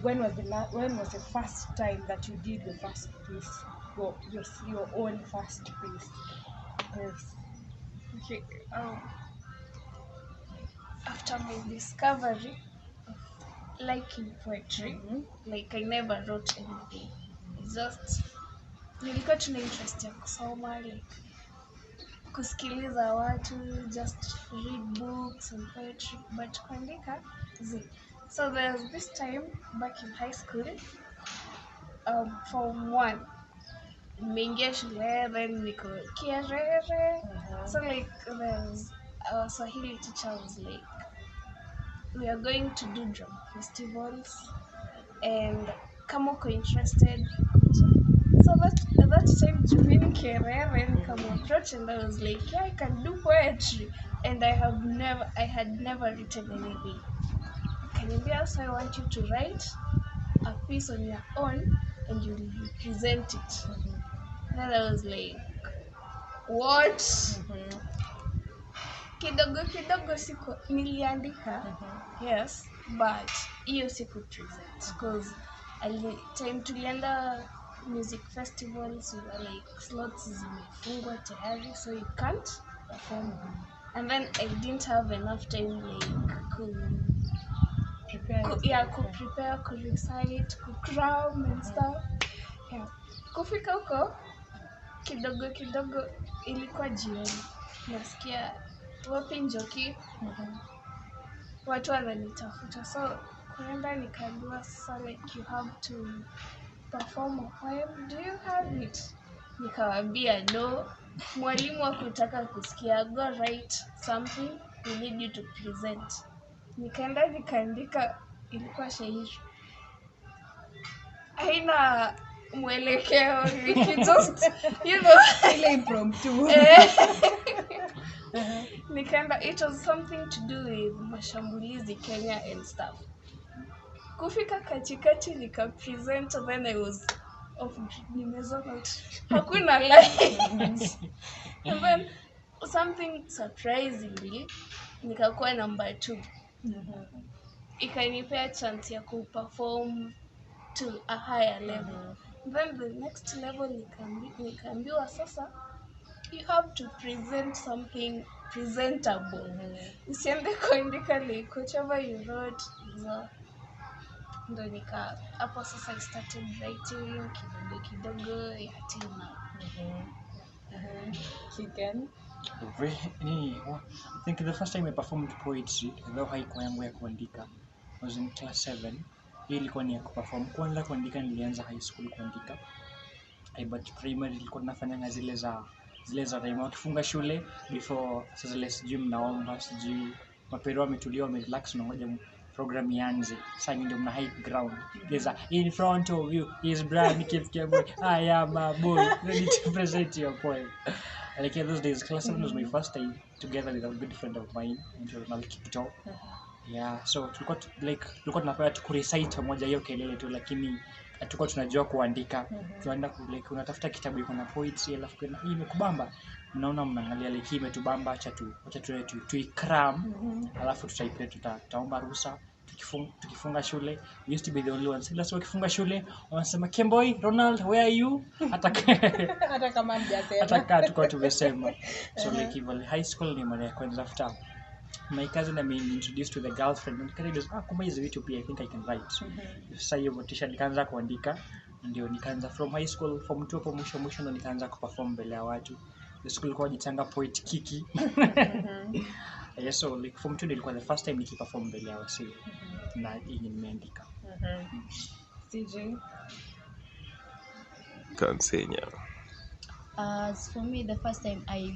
when was the first time that you did your first piece, your own first piece? Yes. Okay. After my discovery of liking poetry, like I never wrote anything. Just nilikuwa tuna interest ya kusoma, like kusikiliza watu, just read books and poetry, but kuandika zi. So there was this time back in high school, form 1, nimeingia shule, then niko Kiarere. So like there's our Swahili teacher was like, we are going to do drum festivals and kama uko interested kuja. So that time Jumini Kerere come approach and I was like, yeah, I can do poetry, and I had never written anything. Kaniambia, so I want you to write a piece on your own and you will present it. Then I was like, what? Kidogo kidogo siku niliandika, yes, but hiyo siku present because time tulienda music festivals, we were like slots zimefungwa tayari, so you can't perform. And then I didn't have enough time like prepare, ku recite, ku cram and stuff. Yeah. Kufika huko kidogo kidogo ilikuwa jioni, nasikia wapi Njoki, watu wananitafuta, so kuenda nikaambiwa sasa like you have to perform a poem, do you have it? Nikawaambia no, mwalimu hakutaka kusikia, go write something, we need you to present. Nikaenda nikaandika, ilikuwa shairi, haina mwelekeo, just ile impromptu. Nikaenda, it was something to do with mashambulizi Kenya and stuff. Kufika katikati nika present, then I was off, nimezona hakuna lines. And then something surprisingly nikakuwa number 2. Ikanipea chance ya kuperform to a higher level. Then the next level nikaambiwa sasa you have to present something presentable. Usiende kuandika like whatever you wrote. Ndo nika hapo sasa I started writing kidogo ya till now. Chicken. I think the first time I performed poetry, though haikuwa yangu ya kuandika, was in class 7. Hii ilikuwa ni ya kuperform. Kwanza kuandika nilianza high school kuandika. But primary nilikuwa nafanya zile za rhyme. Wakifunga shule before sasa zile sijui mnaomba sijui mapero wametulia wamerelax na ngoja program ianze. Sasa ndio mna high ground. There's in front of you is brand Kipke boy. I am a boy ready to present your poem. Like in those days class 7 was my first time together with a good friend of mine and Kipto. Yeah, so tulikuwa tunapewa tu kurecite pamoja hiyo kelele tu, lakini hatukuwa tunajua kuandika. Tunaenda like unatafuta kitabu iko na poetry alafu kuna hii imekubamba, mnaona mnaangalia like hii imetubamba, acha tu cram, alafu tutaomba ruhusa tukifunga shule. We used to be the only ones. Sasa wakifunga shule wanasema Kemboy, Ronald, where are you? Hata kama mjasema. Hata tulikuwa tumesema. So like even high school ni mara ya kwanza after my cousin me introduced to the girlfriend and kaniambia kumbe hizo vitu pia I think I can write. Sasa hiyo motisha nikaanza kuandika, ndio nikaanza from high school form 2 hapo mwisho ndo nikaanza kuperform mbele ya watu. The school ilikuwa jitanga poet kiki. Yes, so like form 2 ilikuwa the first time nikiperform mbele ya wasi na yenye nimeandika. CJ Kansenya. As for me, the first time I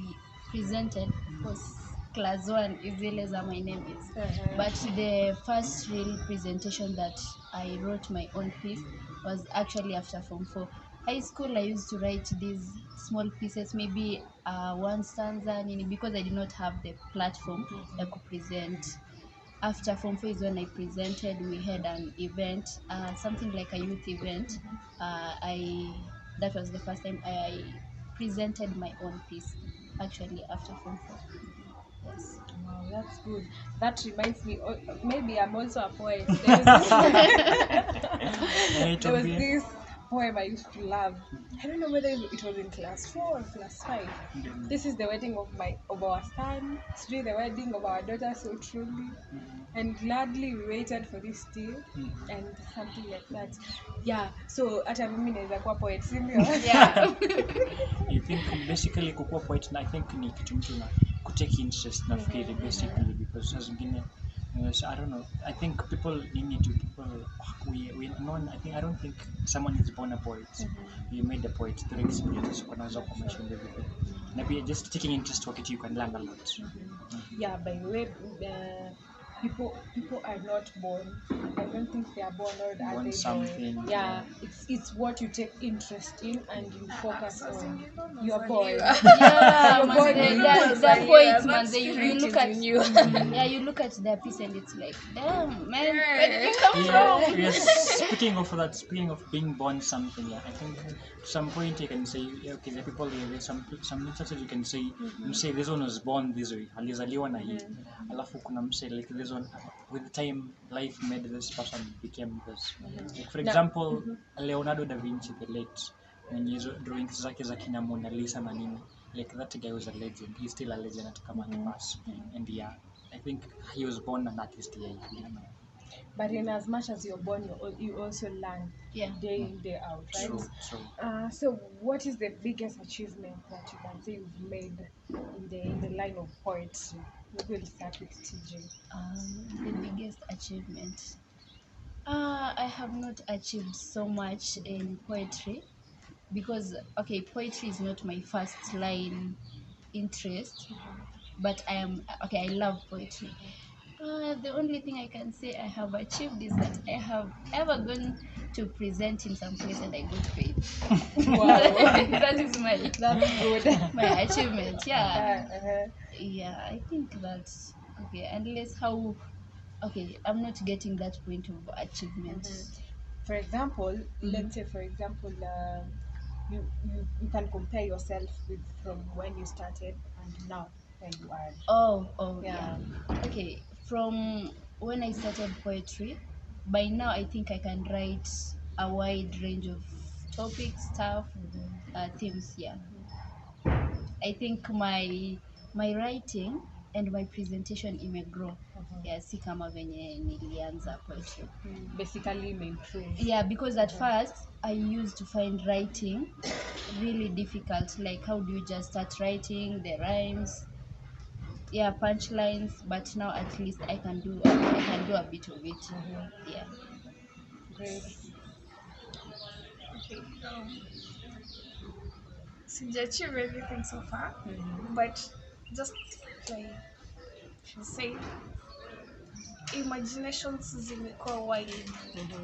presented was class 1, Izileza my name is. But the first real presentation that I wrote my own piece was actually after form 4. High school, I used to write these small pieces, maybe one stanza, because I did not have the platform I could present. After form 4 is when I presented. We had an event, something like a youth event. That was the first time I presented my own piece, actually after form 4. Yes. Wow, that's good. That reminds me, maybe I'm also a poet. There was this poem I used to love. I don't know whether it was in class 4 or class 5. This is the wedding of our son. Today the wedding of our daughter, so truly. And gladly we waited for this day. And something like that. Yeah, so hata mimi naweza kuwa poet, si ndio? Yeah. I think basically kukua poet na I think ni kitu mtu na kutake interest nafikiri basically because saa zingine I don't know. I think people need to we non I don't think someone is born a poet. You made a poet through experiences kunaweza kuonyesha everything. Maybe just taking interest to it you can learn a lot. Yeah, by the way, people are not born. I don't think they are born, or are Born they something, born? Yeah, it's what you take interest in and you focus on. You're You're born. Yeah, You're man, born they're poets, man. That's You look spirit at in you. yeah, you look at their piece and it's like, damn, man, where did you come from? Yes. Speaking of being born something, yeah, I think at some point you can say, yeah, okay, the people there's some instances you can say, you say this one was born this way, alizaliwa na hii, alafu kuna mse like this one, with time life made this person became this. Like for example, Leonardo da Vinci the late, mwenye hizo drawings zake za kina Mona Lisa na nini, like that guy was a legend. He's still a legend at kama pass. And yeah, I think he was born an artist, yeah, you know. But in as much as you're born, you also learn day in, day out, right? True. So what is the biggest achievement that you can say you've made in the line of poetry? Maybe we'll start with TJ. The biggest achievement. I have not achieved so much in poetry because poetry is not my first line interest, but I love poetry. The only thing I can say I have achieved is that I have ever gone to present in some place and I got paid. Wow. That is That's good. my achievement. Yeah. Uh-huh. Yeah, I think that's okay. Unless I'm not getting that point of achievement. For example, let's say you can compare yourself with from when you started and now where you are. Oh Yeah. yeah. Okay, from when I started poetry, by now I think I can write a wide range of topics, stuff, themes. Yeah, I think my writing and my presentation imegrow. Yeah, si kama venye nilianza poetry. Basically improve. Yeah, because at first I used to find writing really difficult. Like, how do you just start writing the rhymes? Yeah, punchlines. But now at least I can do a bit of it. Yeah. Great. Okay. Sijaachieve everything so far, but just like she said, imaginations zimekuwa wild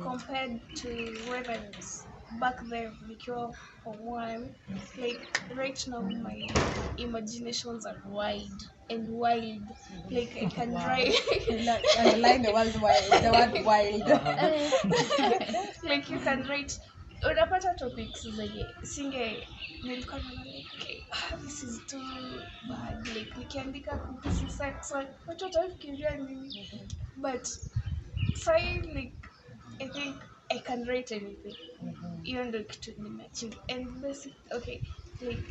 compared to when I was back then nikiwa form 1. Like right now my imaginations are wide and wild. Like I can write Underline the word wild. like you can write unapata topics zenye nilikuwa naona like okay, this is too bad, like nikiandika kuhusu sex watu watafikiria nini, but say like I think I can write anything. Even though kitu nimeachieve and basic okay, like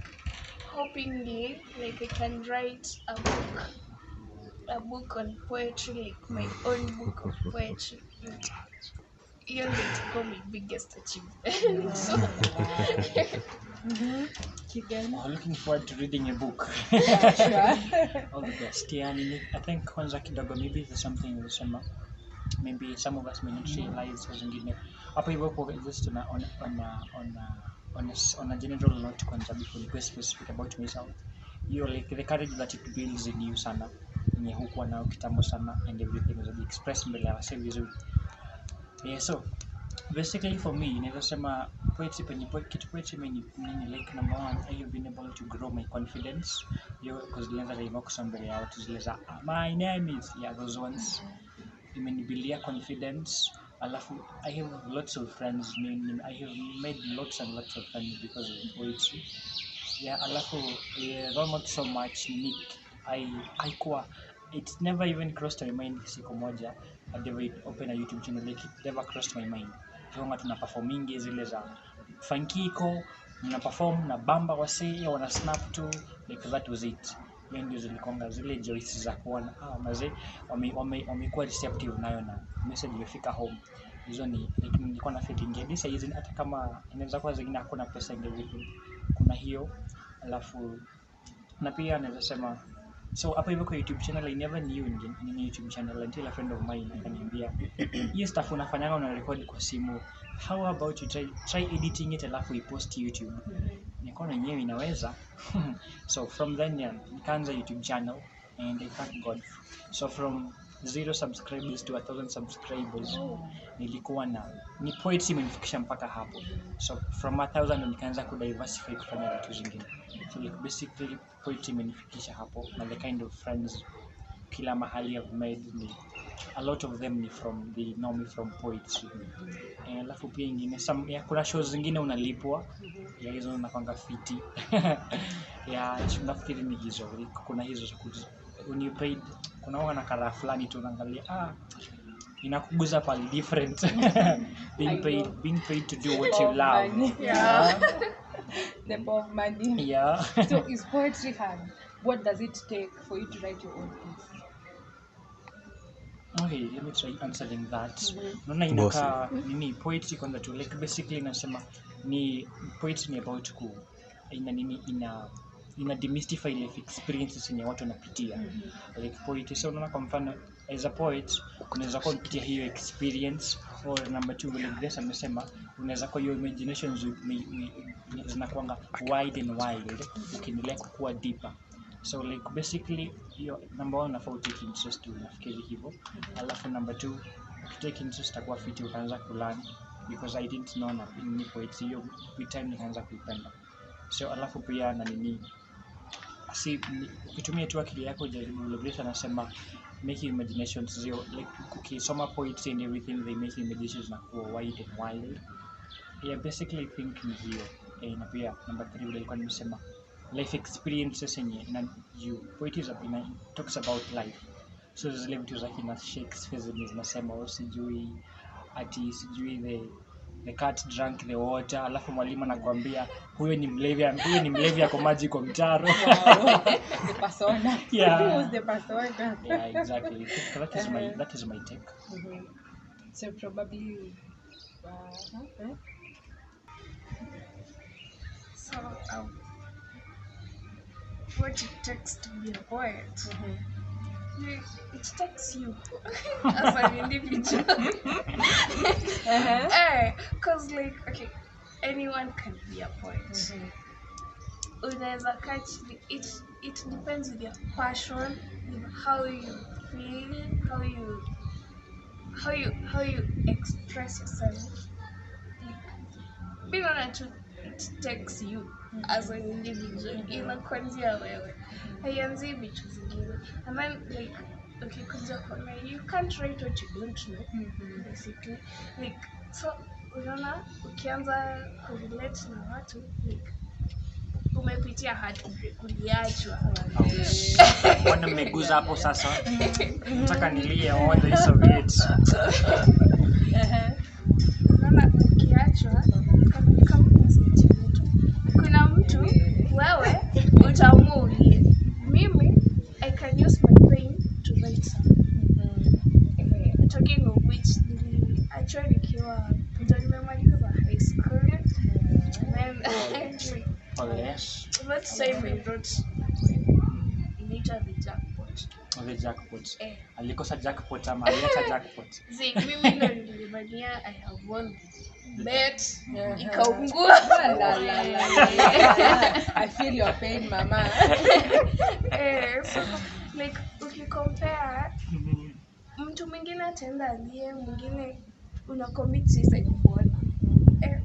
hopingly like I can write a book on poetry, like my own book of poetry. Hiyo ndio itakuwa my biggest achievement. So, Looking forward to reading a book. Sure. All the best. Yeah, I think kwanza kidogo maybe there's something nilisema. Maybe some of us may not realize as zingine. Hapo hivyo kwa just on a general note kwanza before we go specific about myself. You like the courage that it builds in you sana. Yenye hukuwa nao kitambo sana and everything is expressed mbele ya wasee vizuri. Yeah, so basically for me naweza sema poetry meni like number one, I have been able to grow my confidence because nilianza like kusoma mbele ya watu zile za my name is those ones imenibuildia confidence. Alafu I have lots of friends, I have made lots and lots of friends because of poetry. Yeah, alafu though not so much haikuwa it's never even crossed my mind siku moja I'd ever open a YouTube channel, like it never crossed my mind. Kama tuna performingi zile za funkiko, mna perform na bamba wasee wana snap tu, like that was it. Hiyo ndio zilikonga zile joys za kuona mazee wamekuwa receptive nayo na message imefika home. Hizo ni like nilikuwa na feeling hadi hizi hata kama inaweza kuwa zingine hakuna pesa and everything. Kuna hiyo alafu na pia naweza sema so hapa hivyo kwa YouTube channel I never knew in YouTube channel until a friend of mine akaniambia hiyo stuff unafanyanga una record kwa simu, how about you try editing it alafu ipost YouTube. Nikaona yenyewe inaweza. So from then nikaanza YouTube channel and I thank God. So from 0 subscribers to 1,000 subscribers nilikuwa na ni poetry imenifikisha mpaka hapo. So from 1,000 nikaanza kudiversify kufanya vitu zingine. So like basically poetry imenifikisha hapo na the kind of friends kila mahali I've made a lot of them ni from they know me from poetry. Alafu pia ingine kuna shows zingine unalipwa ya hizo unapanga fiti. Ya nafikiri ni hizo kuna hizo when you paid kuna wana kala fulani tu unaangalia inakuguza pale different. being paid to do what you love. The power of money. Yeah. So is poetry hard? What does it take for you to write your own piece? Okay, let me try answering that. Naona inaka nini poetry kwanza tu like basically nasema ni poetry ni about ina demystify life experiences yenye watu wanapitia. Like poetry so unaona kwa mfano as a poet unaweza kuwa unapitia hiyo experience or number 2 vile Grace amesema unaweza kuwa your imaginations zinakuanga wide and wild ukiendelea kukua deeper. So like basically your number 1 unafaa take interest to nafikiri hivyo. Alafu number 2 ukitake interest itakuwa fiti utaanza kulearn because I didn't know na ni poetry hiyo with time nikaanza kuipenda. So alafu pia na nini ukitumia tu akili yako jaribu Grace anasema make your imaginations zero like ukisoma poetry and everything they make your imaginations na kuwa wide and wild. Yeah, basically I think ni hiyo. Na pia number 3 vile nilikuwa nimesema life experiences yenye poetry talks about life. So zile vitu za kina Shakespeare zinasema sijui the cat drank the water alafu mwalimu anakuambia huyo ni mlevi ako maji kwa mtaro. The persona. Yeah. Who's the persona? Yeah, exactly. That is my take. So probably So what it takes to be a poet? It takes you as an individual. Because like okay, anyone can be a poet. Unaweza catch it depends with your passion, how you feel, how you express yourself. Like being honest, it takes you as an individual. Inakuanzia wewe. Haianzi vitu zingine. And then like okay, you can't write what you don't know. Basically. Like so unaona ukianza kurelate na watu like umepitia heartbreak uliachwa. Wana mmeguza hapo sasa. Nataka nilie all the Soviets. Unaona ukiachwa kama kuna mtu wewe utaamua ulie. Mimi I can use my pain to write something. Talking of which actually nikiwa nimemaliza high school and Yes. let's say we wrote inaitwa the jackpot. Alikosa jackpot ama aliacha jackpot. Mimi ndo nilibania I have won bet ikaungua. I feel your pain mama. So like ukicompare mtu mwingine ataenda alie, mwingine una commit suicide before.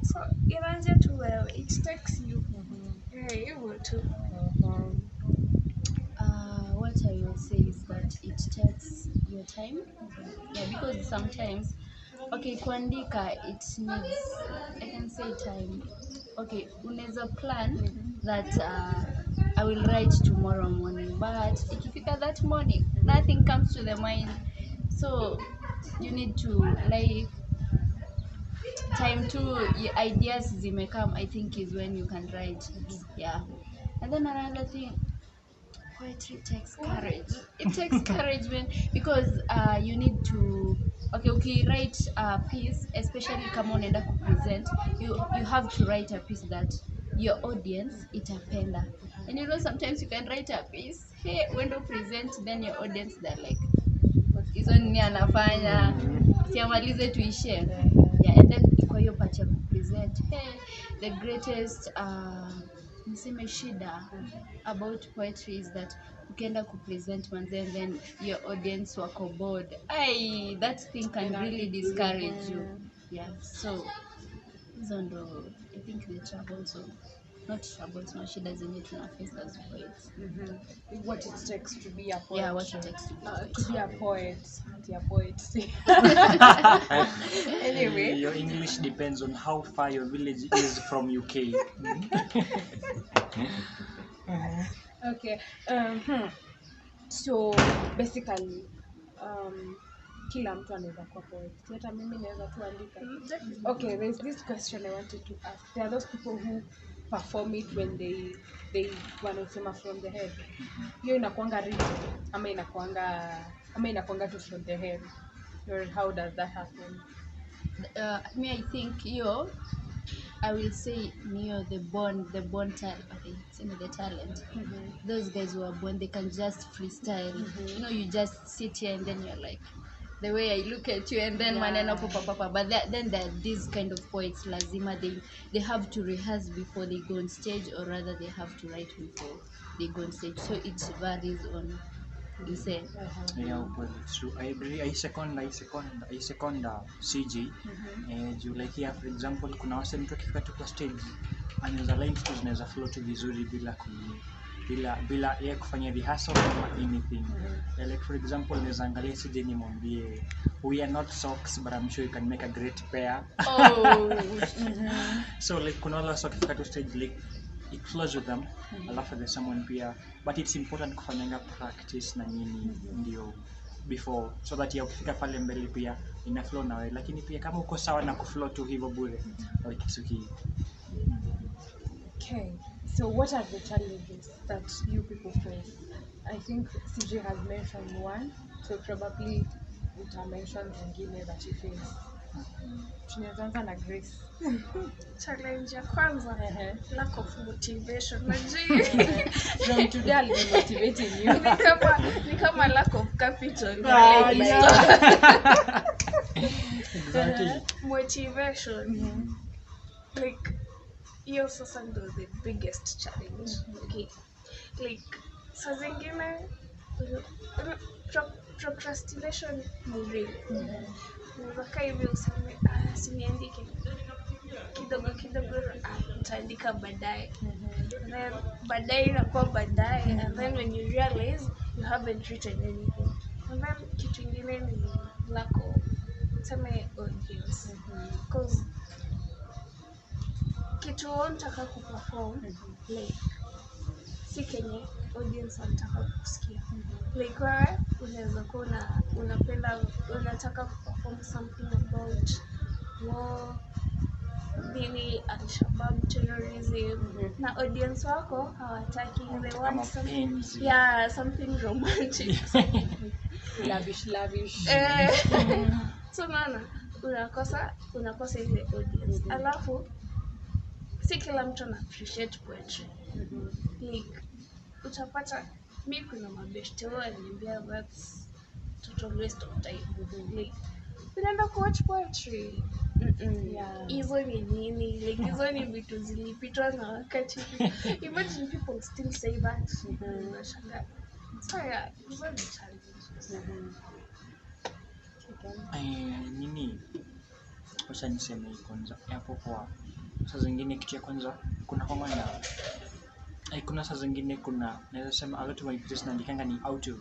So inaanza tu wewe, it takes you. Hivyo tu. What I will say is that it takes your time. Yeah, because sometimes okay, kuandika it needs I can say time. Okay, unaweza plan that I will write tomorrow morning, but ikifika that morning nothing comes to the mind, so you need to like time to ideas zimekam, I think is when you can write. Yeah. And then another thing, poetry takes courage. It takes courage when, because you need to, okay, write a piece, especially kama unaenda kupresent, you have to write a piece that your audience itapenda. And you know, sometimes you can write a piece, hey, when you present, then your audience, they're like, hizo nini anafanya, siamalize tuishie. Yeah, and then kwa hiyo part ya kupresent, hey, the greatest niseme shida about poetry is that ukienda kupresent manze and then your audience wako bored, that thing can really discourage you. Yeah, so hizo ndo I think the trouble, so not troubles, no, shida zenye tuna face as poets. What it takes to be a poet. Yeah, what it takes To be a poet. To be a poet. Anyway. Your English depends on how far your village is from UK. Okay. So basically, kila mtu anaweza kuwa poet. Hata mimi naweza tu andika. Okay, there's this question I wanted to ask. There are those people who perform it when they wanasema from the head. Hiyo inakuanga written ama inakuanga tu from the head. Or how does that happen? Me, I think I will say near the born talent. Okay, the talent. Those guys who are born, they can just freestyle. You know, you just sit here and then you're like, the way I look at you, and then maneno papa. But then there are these kind of poets, lazima, they have to rehearse before they go on stage, or rather they have to write before they go on stage. So it varies on. You say. Yeah, well, it's true. I agree. I second CJ. Juu like here, for example, kuna wase mtu akifika tu kwa stage anaweza line tu zinaweza flow tu vizuri bila yeye kufanya rehearsal or anything. Like for example, naweza angalia CJ nimwambie, we are not socks but I'm sure you can make a great pair. So like kuna wale wase wakifika tu stage like it flows with them. Alafu there's someone pia, but it's important kufanyanga practice na nini ndio before, so that ya ukifika pale mbele pia ina flow nawe, lakini pia kama uko sawa na kuflow tu hivyo bure like it's okay. Okay, so what are the challenges that you people face? I think CJ has mentioned one, so probably uta mention zingine that you face. Tunaanza na Grace. Challenge ya kwanza, lack of motivation. From today I'll be motivating you. Ni kama lack of capital. Exactly. Motivation. Like, hiyo sasa ndo the biggest challenge. Okay. Like, saa zingine procrastination ni real. Unaweza hivi useme siniandike kidogo nitaandika baadaye. Then baadaye inakuwa baadaye, and then when you realize you haven't written anything. And then kitu ingine ni lack of audience. Because kitu unataka kuperform like si kenye audience wanataka kusikia. Like wewe unaweza kuwa unataka kuperform something about war, nini, Al-Shabaab, terrorism, na audience wako hawataki, they want something romantic. lavish. So nana unakosa ile audience. Alafu si kila mtu ana appreciate poetry. Like utapata mimi kuna mabeshte wao wananiambia that's total waste of time. Like unaenda kuwatch poetry. Hizo ni nini? Like hizo ni vitu zilipitwa na wakati. Imagine people still say that. Unashangaa. So yeah, hizo ni challenges. Nini? Wacha niseme kwanza hapo kwa saa zingine, kitu ya kwanza kuna kwa maana kuna saa zingine naweza sema a lot of my pieces naandikanga ni out of,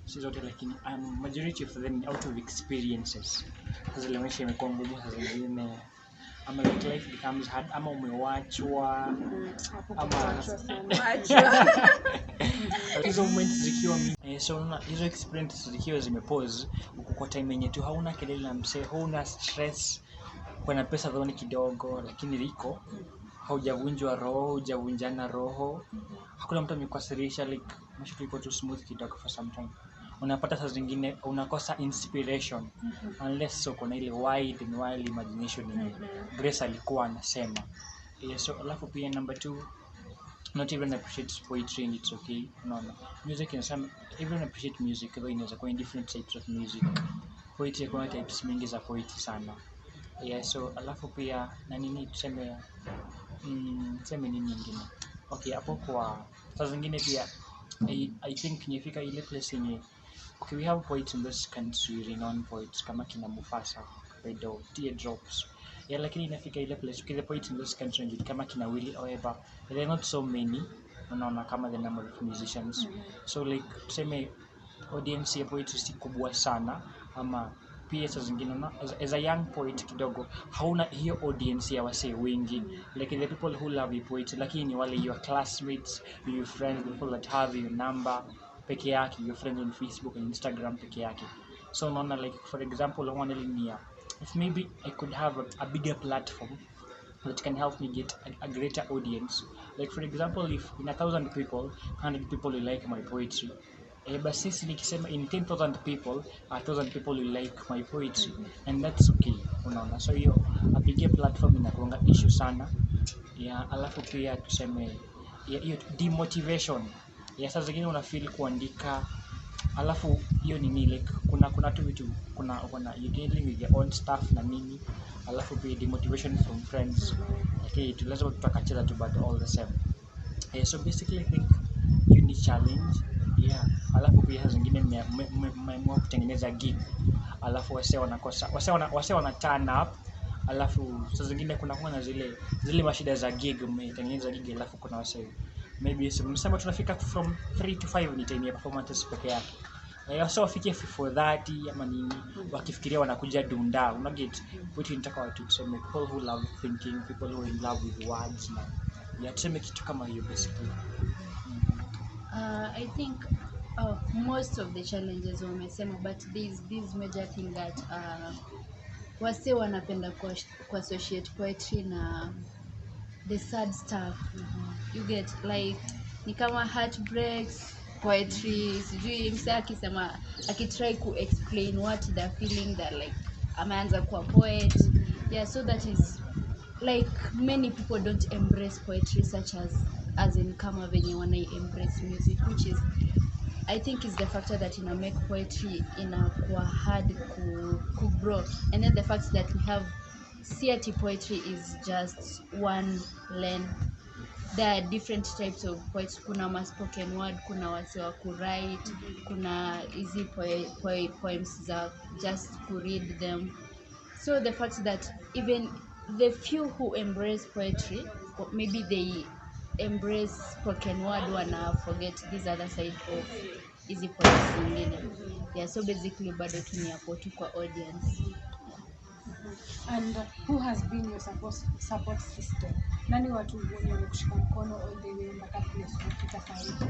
si zote lakini majority of them out of experiences. Sasa ile maisha imekuwa ngumu saa zingine, ama like life becomes hard ama umewachwa ama hizo moments zikiwa so unaona hizo experiences zikiwa zimepause uko kwa time yenye tu hauna kelele na msee, hauna stress, kuna pesa dhoni kidogo lakini liko haujavunjwa roho, hujavunjana roho, hakuna mtu amekukasirisha, like maisha tu iko tu smooth kidogo for some time. Unapata saa zingine unakosa inspiration unless uko na ile wide and wild imagination yenye Grace alikuwa anasema. So alafu pia number 2, not even appreciate poetry and it's okay. No. Music in some, even appreciate music though inaweza kuwa in different types of music. Poetry kuna types mingi za poetry sana. So alafu pia na nini tuseme nini nyingine. Okay, hapo kwa saa zingine pia I think nifika ile place yenye okay, we have poets in this country, renowned poets kama kina Mufasa, Bedo, Teardrops. Lakini inafika ile place okay, the poets in this country kama kina Willy Oeba, there are not so many, unaona kama the number of musicians. So like tuseme audience ya poetry si kubwa sana, ama pia saa zingine as a young poet kidogo hauna hiyo audience ya wasee wengi, like the people who love your poetry lakini ni wale your classmates, your friends, the people that have your number peke yake, your friends on Facebook and Instagram peke yake. So unaona like for example one linear, if maybe I could have a bigger platform that can help me get a greater audience, like for example if in 1,000 people 100 people will like my poetry, but since nikisema in 10,000 people 1,000 people will like my poetry, and that's okay, unaona. So hiyo a bigger platform inakuanga issue sana. Alafu pia tuseme hiyo demotivation saa zingine una feel kuandika alafu hiyo nini like kuna tu vitu kuna you dealing with your own stuff na nini, alafu pia demotivation from friends, okay tu lazima tutakacheza tu but all the same. So basically I think you need challenge. Alafu pia saa zingine mmeamua kutengeneza gig alafu wasee wanakosa wasee wana turn up, alafu saa zingine kuna na zile mashida za gig, mmetengeneza gig alafu kuna wasee maybe msema tunafika from 3 to 5 ni time ya performances peke yake. So wafikie 4:30 ama nini, wakifikiria wanakuja dunda, una get what tunataka watu tuseme people who love thinking, people who in love with words na tuseme kitu kama hiyo basically. I think most of the challenges wamesema, but this major thing that wase wanapenda associate poetry na the sad stuff. You get like ni kama heartbreaks, poetry, sijui msa akisema akitry ku explain what they're feeling, that like ameanza kuwa poet. So that is like many people don't embrace poetry such as in kama venye wana embrace music, which is I think is the factor that ina make poetry inakuwa hard ku grow. And then the fact that we have CRT poetry is just one lane. There are different types of poets. Kuna spoken word, kuna wase wa ku write, kuna easy poems za just to read them. So the fact that even the few who embrace poetry, or maybe they embrace spoken word, wana forget this other side of easy poems zingine. So basically bado tu hapo tu kwa audience. And who has been your support system? Nani watu wenye wamekushika mkono all the way mpaka place kufika sasa?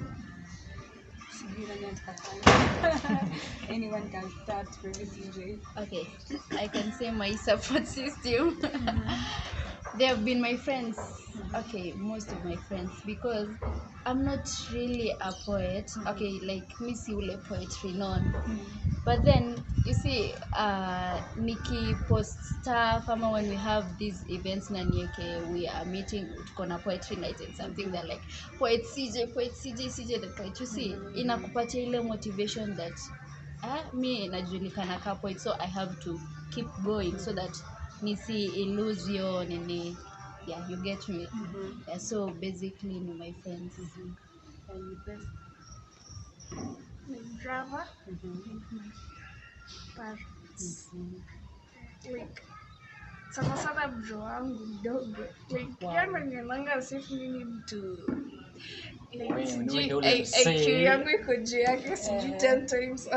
Sijui nani atakafanya. Anyone can start, maybe CJ. Okay, I can say my support system. They have been my friends. Okay, most of my friends, because I'm not really a poet. Okay, like me si ule poetry known. But then you see, Nikki post stuff, ama when we have these events na nieke we are meeting, tuko na poetry night and something, they're like poet CJ the poet. You see, inakupatia ile motivation that me najulikana ka poet, so I have to keep going so that nisi illusion nini. You get me. So basically no, my friends. And the best drama, parents, like sana bro wangu mdogo, like yana nyenanga safe nini mtu like sijui yangu iko juu yake sijui 10 times.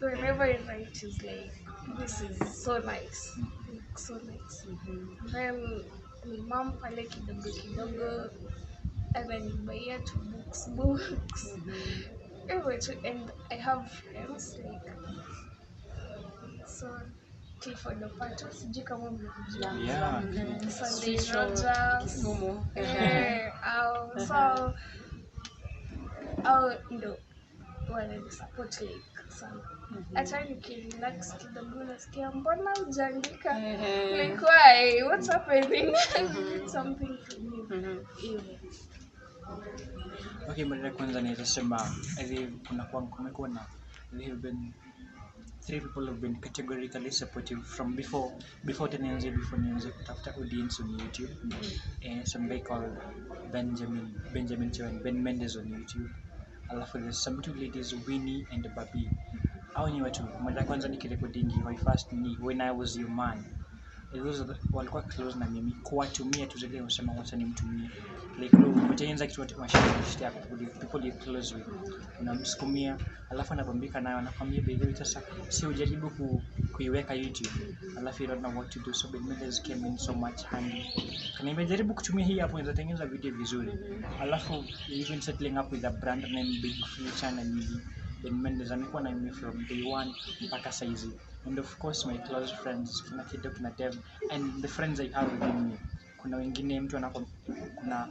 Whenever I write is like this is so nice. so nice. Then ni mom pale kidogo kidogo ananibuy two books. Anyway, and I have friends like so Clifford Opato, sijui kama mnamjua. Yeah. Sunday Sweet Roll, Rogers. Momo. So au ndo wananisupport like sana. Hata nikirelax kidogo nasikia mbona hujaandika? Like why? What's happening? Something for me. Even. Okay, mara ya kwanza naweza sema kumekuwa na there have been 3 people have been categorically supportive from before nianze kutafuta audience on YouTube. Some guy called Benjamin Chewan, Ben Mendes on YouTube. Alafu there's some 2 ladies, Winnie and Babi. Hao ni watu mara ya kwanza nikirecordingi my first ni when I was your man. Those walikuwa close na mimi kuwatumia tu zile usema wacha nimtumie like utengeneza kitu watu mashirika yako people you close with unamsukumia alafu anabambika nayo anakwambia baby sasa si ujaribu kuiweka YouTube alafu you don't know what to do so Benmendez came in so much handy kana nimejaribu kutumia hii hapo inatengeneza video vizuri alafu even settling up with a brand name Big Future na nini Benmendez amekuwa na mimi from day one mpaka saizi. And of course my close friends kina Kido kina Dev and the friends I have within me. Kuna wengine mtu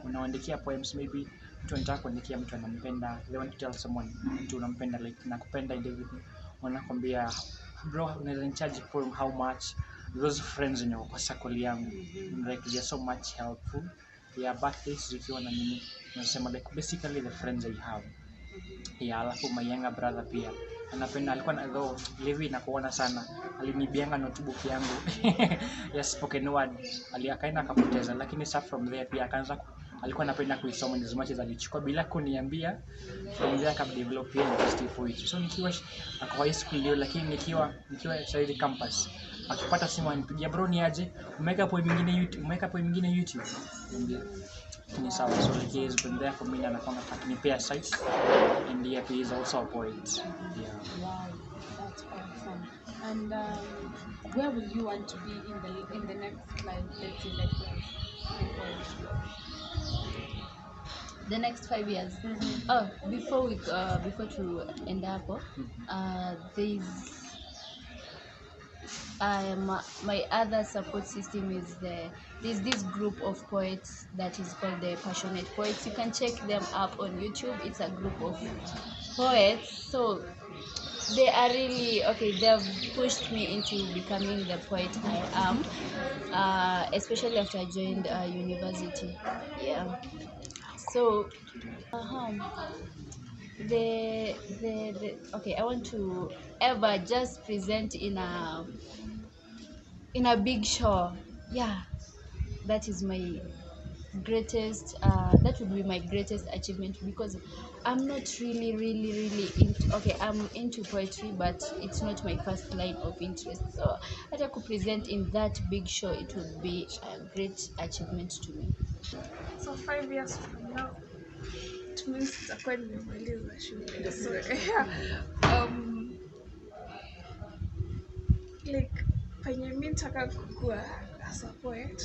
unaandikia poems maybe mtu anataka kuandikia mtu anampenda they want to tell someone mtu unampenda like nakupenda and everything wanakwambia bro unaweza charge poem how much those friends in kwa circle yangu like they are so much helpful yeah birthdays zikiwa na nini nasema like basically the friends I have. Yeah, alafu my younger brother pia anapenda alikuwa na though Levi nakuona sana alinibianga notebook yangu ya spoken word aliakaenda akapoteza lakini start from there pia akaanza alikuwa anapenda kuisoma as much as alichukua bila kuniambia from there akap develop pia interest for it so nikiwa kwa high school leo lakini nikiwa side campus akipata simu anipigia bro ni aje umeweka poem nyingine YouTube ni sawa so like he has been there for me na anakuwa akinipea size and yet he is also a poet. Yeah. Wow, that's awesome. And where will you want to be in the next life? Let's say like The next 5 years. Oh, before to end up, my other support system is there's this group of poets that is called the Passionate Poets. You can check them up on YouTube. It's a group of poets. So they are really okay. They've pushed me into becoming the poet I am, especially after I joined university. Yeah. So, okay, I want to ever just present in a big show. Yeah, that is my greatest that would be my greatest achievement because I'm not really into I'm into poetry but it's not my first line of interest, so that I could present in that big show, it would be a great achievement to me. So 5 years from now, it means nitakuwa nimemaliza shule. So yeah, like penye mimi nataka kukua as a poet,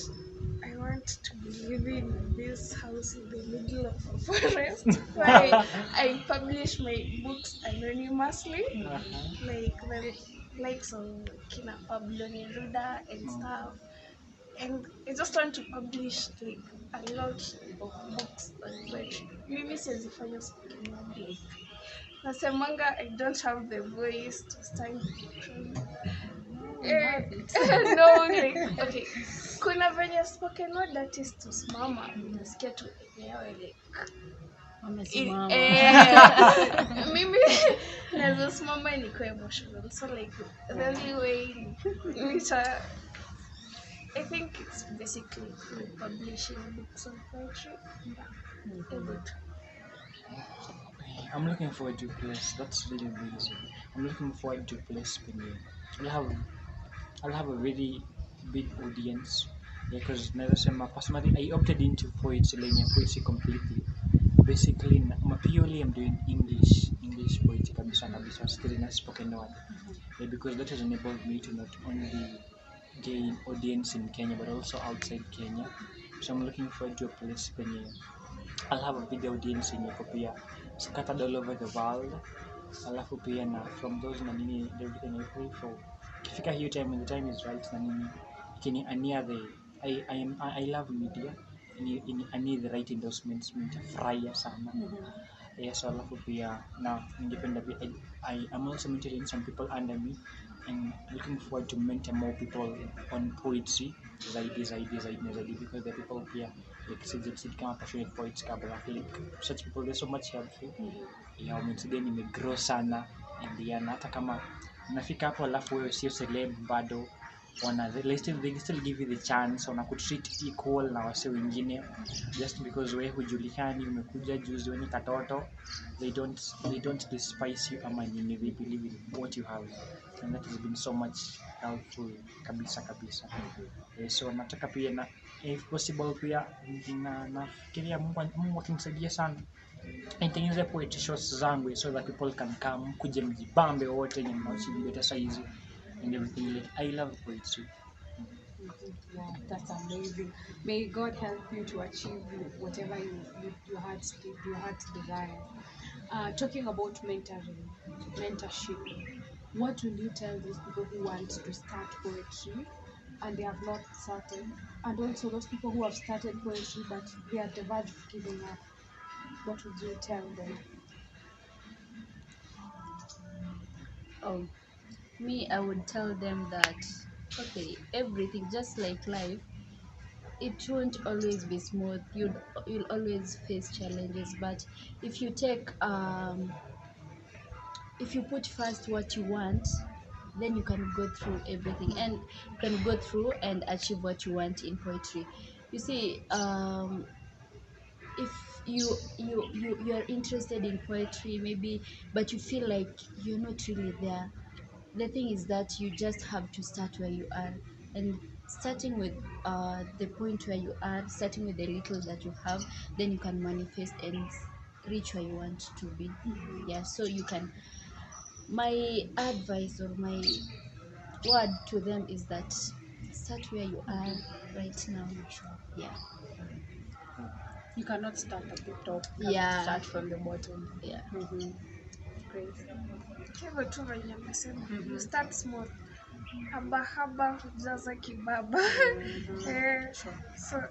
I want to be living in this house in the middle of a forest where I publish my books anonymously, like the likes of Kina Pablo Neruda and stuff. And I just want to publish like a lot of books on poetry. Mimi siwezifanya spoken word like nasemanga I don't have the voice to stand no, like, okay. Kuna venye spoken word artist usimama unasikia tu enyewe like mimi naweza simama niko emotional, so like the only way I think it's basically publishing books on poetry. I'm looking forward to a place that's really amazing. I'm looking forward to a place when I'll have a very big audience because personally I opted into poetry completely. Basically purely I'm doing English poetry kabisa still in a spoken word. Because that has enabled me to not only gain audience in Kenya but also outside Kenya. So I'm looking forward to a place penye I'll have a big audience yenye iko pia scattered all over the world. Alafu pia na from those na nini everything I pray for. Ikifika hiyo time when the time is right na nini ikiniania the I love media. Ini the right endorsements nitafurahia sana. Yes, alafu pia na ningependa pia I am also mentoring some people under me and looking forward to mentor more people on poetry zaidi because the people pia like sijui kama passionate poets kabla like such people they're so much helpful. Yeah, wamenisaidia nimegrow sana Indiana hata kama unafika hapo alafu wewe sio celeb bado they still give you the chance wanakutreat equal na wase wengine just because wewe hujulikani umekuja juzi wewe ni katoto they don't despise you ama nini they believe in what you have and that has been so much helpful kabisa. So nataka pia na if possible pia nafikiria Mungu akinisaidia sana nitengeneze poetry shows zangu so that people can come kuje mjibambe wote yenye mnaochivi hata saizi and everything like I love poetry. Wow, that's amazing. May God help you to achieve whatever your heart desire. Talking about mentorship, what will you tell those people who want to start poetry and they have not started, and also those people who have started poetry but they are at the verge of giving up? What would you tell them? Oh, me, I would tell them that, okay, everything, just like life, it won't always be smooth. You'll always face challenges, but if you if you put first what you want, then you can go through everything and you can go through and achieve what you want in poetry. You see, if you're interested in poetry maybe, but you feel like you're not really there, the thing is that you just have to start where you are, and starting with the point where you are, starting with the little that you have, then you can manifest and reach where you want to be. Yeah, so you can, my advice or my word to them is that start where you are right now. Yeah. You cannot start at the top. You Yeah. have to start from the bottom. Yeah. Great. hivyo tu venye amesema, you start small, haba haba hujaza kibaba. So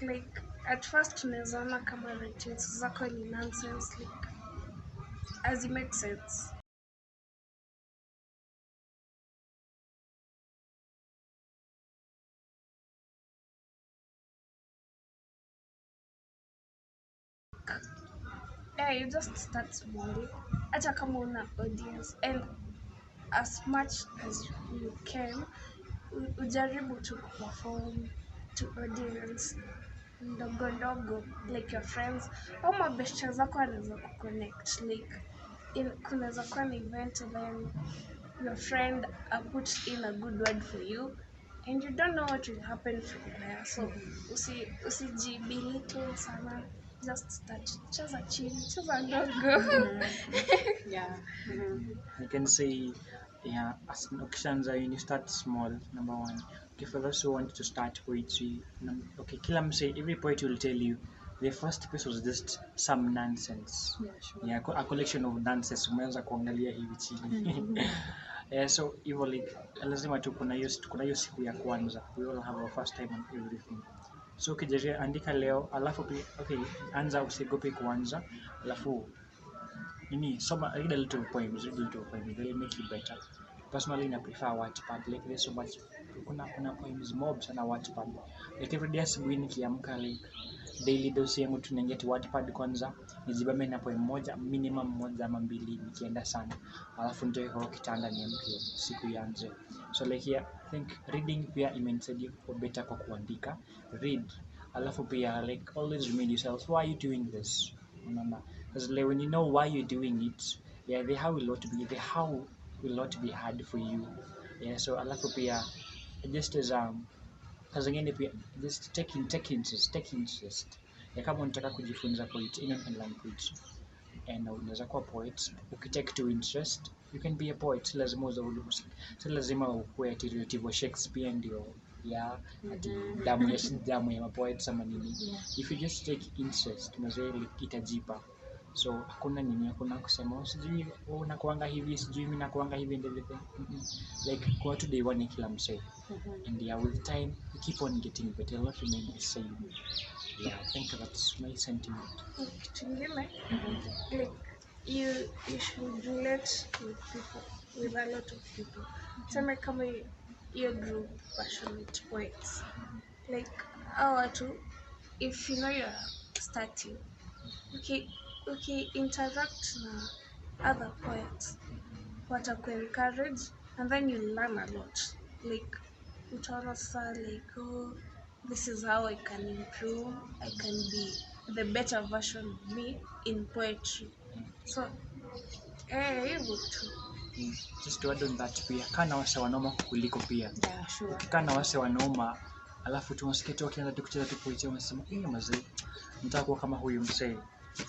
like at first tunaweza ona kama routines zako ni nonsense, like as it makes sense. Yeah, you just start small, hata kama una audience, and as much as you can ujaribu to perform to audience ndogo ndogo, like your friends au mabeshte zako wanaweza kuconnect, like kunaweza kuwa na event and then your friend put in a good word for you and you don't know what will happen from there, so usijibelittle sana, just start, cheza chini, cheza ndogo. Yeah. I can say yeah as ukishaanza you start small number one. Okay, for those who want to start poetry okay kila mse every poet will tell you the first piece was just some nonsense. Yeah, sure. Yeah, a collection of nonsense umeanza kuangalia hivi chini. Yeah, so hivyo like lazima tu kuna hiyo siku ya kwanza, we all have our first time on everything. So ukijaria andika leo alafu pia okay anza usiogope kuanza alafu nini soma read a little poems they'll make you better. Personally I prefer Wattpad, like there's so much kuna poems mob sana Wattpad, like every day asubuhi nikiamka like daily dose yangu tunaingia tu Wattpad kwanza nijibame na poem moja minimum moja ama mbili nikienda sana, alafu nitoe kwa kitanda niamke siku ianze. So like yeah, I think reading pia imenisaidia kwa better kwa kuandika. Read alafu pia like always remind yourself why you doing this, unaona, because like when you know why you're doing it, yeah, the how will not be hard for you. Yeah, so alafu pia just as saa zingine pia just take interest. Ya kama unataka kujifunza poetry, you can learn poetry and unaweza kuwa poet ukitake to interest you can be a poet. Si lazima ukuwe ati relative wa Shakespeare ndio yeah, ati damu ya mapoets ama nini. If you just take interest mazee itajipa. So hakuna kusema sijui unakuanga hivi sijui mimi nakuanga hivi and everything. Like kwa tu day one ya kila msee. And yeah, with time you keep on getting better, a lot remain the same. Yeah, I think that's my sentiment. Kitu ingine, like you should relate with people, with a lot of people. Tuseme kama your group passionate poets, like hao watu, if you know you're starting, okay, interact na other poets, wataku encourage, and then you learn a lot. Like utaona sasa like, oh, this is how I can improve, I can be the better version of me in poetry. So hivyo tu. Just to add on that pia kana wase wanoma kuliko pia. Yeah, sure. Ukikaa na wase wanoma alafu tunasikia tu wakianza tu kucheza tu poetry unasema mazee nataka kuwa kama huyu msee.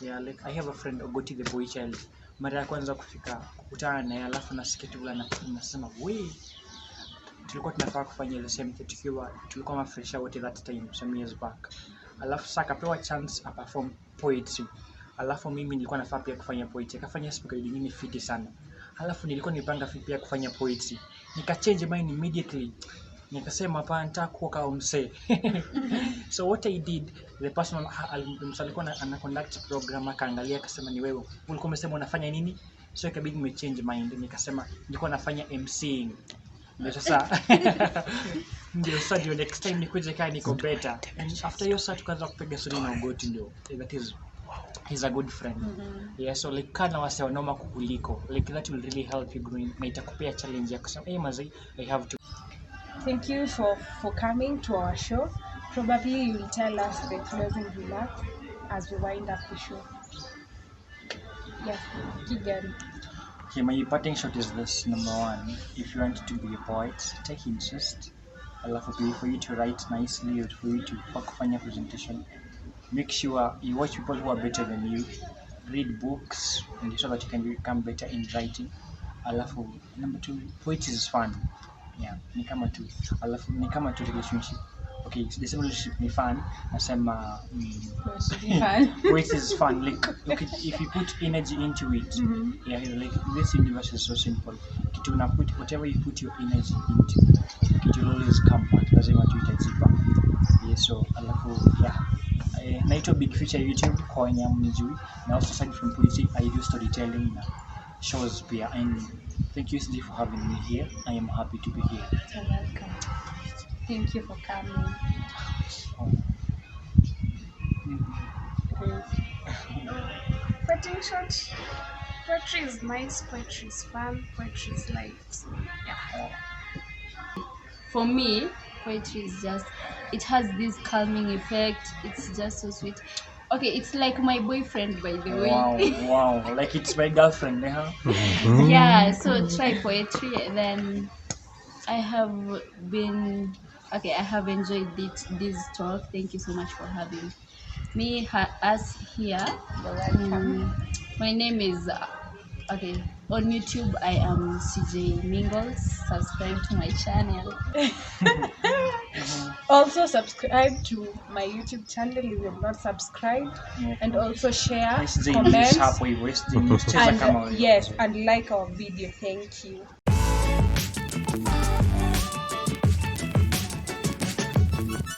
Yeah, like I have a friend Ogoti the boy child. Mara ya kwanza kukutana naye alafu nasikia tu vile anasema we tulikuwa tunafaa kufanya the same thing tulikuwa mafresha wote that time some years back. Alafu sasa akapewa chance a perform poetry. Alafu mimi nilikuwa nafaa pia kufanya poetry. Akafanya speaker nyingine fiti sana. Alafu nilikuwa nipanga pia kufanya poetry. Nika-change mind immediately. Nikasema hapa nataka kuwa kama msee. So what I did, the person alikuwa ana conduct program akaangalia akasema ni wewe. Ulikuwa umesema unafanya nini? So ikabidi nimechange mind. Nikasema nilikuwa nafanya MCing. Ndio sasa. Ndio sasa ndio next time nikuje kaa niko better. And after hiyo sasa tukaanza kupiga story na Ogoti ndio. That is he's a good friend. Yeah, so like kana wase wanoma kukuliko. Like that will really help you growing. Na itakupea challenge ya kusema mazee I have to. Thank you for coming to our show. Probably you will tell us the closing remarks as we wind up the show. Yes, Kigan. Okay, my parting shot is this. Number one, if you want to be a poet, take interest. Alafu for you to write nicely or for you to kufanya presentation, make sure you watch people who are better than you, read books, and so that you can become better in writing. Alafu number two, poetry is fun. Yeah, ni kama tu relationship. Okay, so the relationship ni fun. Nasema poetry is fun. Like okay, if you put energy into it, yeah, like this universe is so simple. Kitu una put whatever you put your energy into, it will always come back. Lazima tu itajipa. Yeah, so alafu yeah. Naitwa Big Future YouTube kwa wenye mnijui. Na also aside from poetry, I do storytelling na shows pia. And thank you Sidi for having me here. I am happy to be here. You're welcome. Thank you for coming. Parting shot. Poetry is nice, poetry is fun, poetry is life. So, yeah. For me, poetry is just, it has this calming effect. It's just so sweet. Okay, it's like my boyfriend, by the way. Wow, like it's my girlfriend, huh? Yeah, so try poetry. Then I have enjoyed this talk. Thank you so much for having me, us here. You're welcome. My name is, on YouTube, I am CJ Mingles. Subscribe to my channel. Also subscribe to my YouTube channel if you have not subscribed, and also share, comment, and like our video. Thank you.